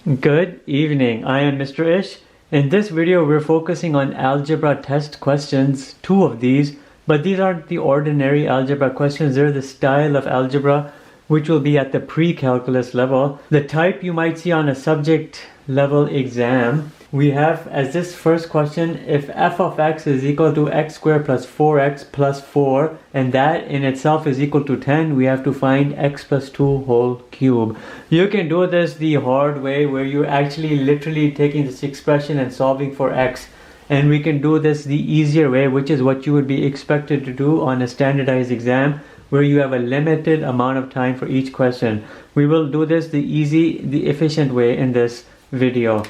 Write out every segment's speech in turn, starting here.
Good evening, I am Mr. Ish. In this video we're focusing on algebra test questions, two of these, but these aren't the ordinary algebra questions, they're the style of algebra which will be at the pre-calculus level, the type you might see on a subject level exam. We have as this first question, if f of x is equal to x squared plus 4x plus 4 and that in itself is equal to 10, we have to find x plus 2 whole cube. You can do this the hard way where you're actually literally taking this expression and solving for x, and we can do this the easier way, which is what you would be expected to do on a standardized exam where you have a limited amount of time for each question. We will do this the efficient way in this video.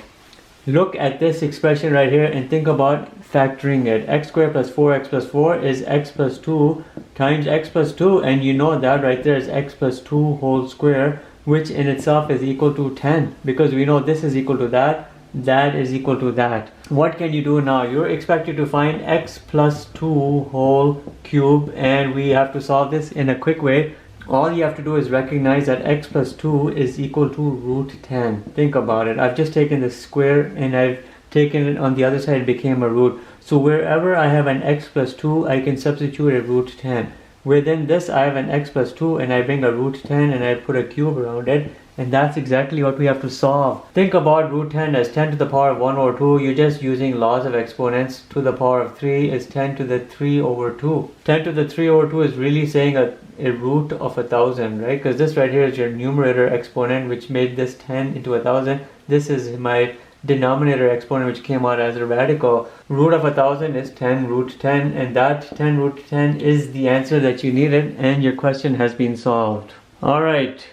Look at this expression right here and think about factoring it. X squared plus 4x plus 4 is x plus 2 times x plus 2, and you know that right there is x plus 2 whole square, which in itself is equal to 10, because we know this is equal to that, that is equal to that. What can you do now? You're expected to find x plus 2 whole cube, and we have to solve this in a quick way. All you have to do is recognize that x plus 2 is equal to root 10. Think about it. I've just taken the square and I've taken it on the other side, it became a root. So wherever I have an x plus 2, I can substitute a root 10. Within this, I have an x plus 2 and I bring a root 10 and I put a cube around it. And that's exactly what we have to solve. Think about root 10 as 10 to the power of 1 over 2. You're just using laws of exponents. To the power of 3 is 10 to the 3 over 2. 10 to the 3 over 2 is really saying a root of 1,000, right? Because this right here is your numerator exponent, which made this 10 into 1,000. This is my denominator exponent, which came out as a radical. Root of 1,000 is 10 root 10, and that 10 root 10 is the answer that you needed, and your question has been solved. All right.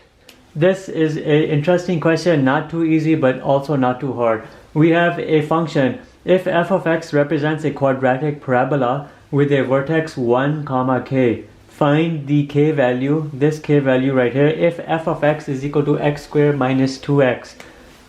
This is an interesting question, not too easy, but also not too hard. We have a function. If f of x represents a quadratic parabola with a vertex 1, k, find the k value, this k value right here, if f of x is equal to x squared minus 2x.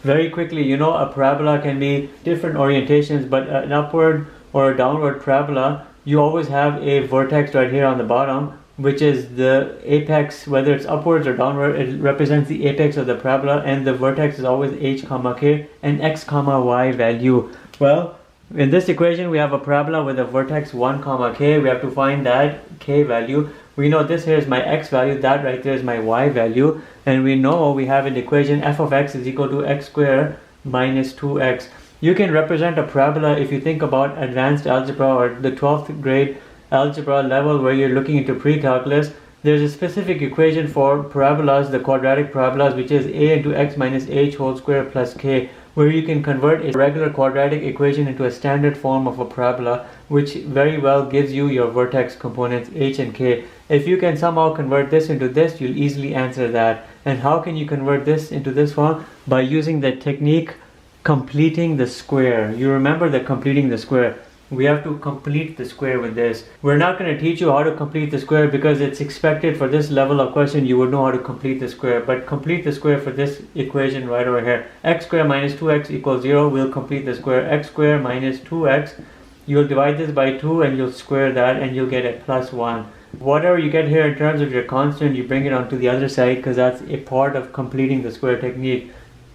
Very quickly, you know, a parabola can be different orientations, but an upward or a downward parabola, you always have a vertex right here on the bottom, which is the apex. Whether it's upwards or downward, it represents the apex of the parabola, and the vertex is always h, k, and x, y value. Well, in this equation, we have a parabola with a vertex 1, k. We have to find that k value. We know this here is my x value, that right there is my y value, and we know we have an equation f of x is equal to x squared minus 2x. You can represent a parabola if you think about advanced algebra or the 12th grade algebra level where you're looking into pre-calculus. There's a specific equation for parabolas, the quadratic parabolas, which is a into x minus h whole square plus k, where you can convert a regular quadratic equation into a standard form of a parabola, which very well gives you your vertex components h and k. If you can somehow convert this into this, you'll easily answer that. And how can you convert this into this form? By using the technique completing the square. You remember the completing the square. We have to complete the square with this. We're not going to teach you how to complete the square because it's expected for this level of question you would know how to complete the square. But complete the square for this equation right over here. X squared minus 2x equals 0. We'll complete the square. X squared minus 2x. You'll divide this by 2 and you'll square that and you'll get a plus 1. Whatever you get here in terms of your constant, you bring it onto the other side because that's a part of completing the square technique.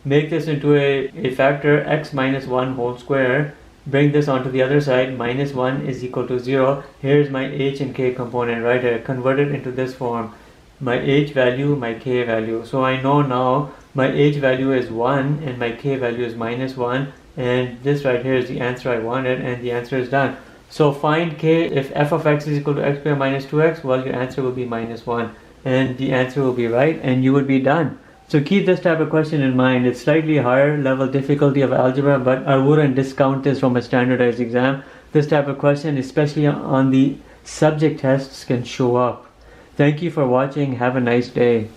Make this into a factor, x minus 1 whole square. Bring this onto the other side, minus 1 is equal to 0. Here's my h and k component right here. Convert it into this form. My h value, my k value. So I know now my h value is 1 and my k value is minus 1. And this right here is the answer I wanted, and the answer is done. So find k. If f of x is equal to x squared minus 2x, well, your answer will be minus 1. And the answer will be right, and you will be done. So keep this type of question in mind. It's slightly higher level difficulty of algebra, but I wouldn't discount this from a standardized exam. This type of question, especially on the subject tests, can show up. Thank you for watching. Have a nice day.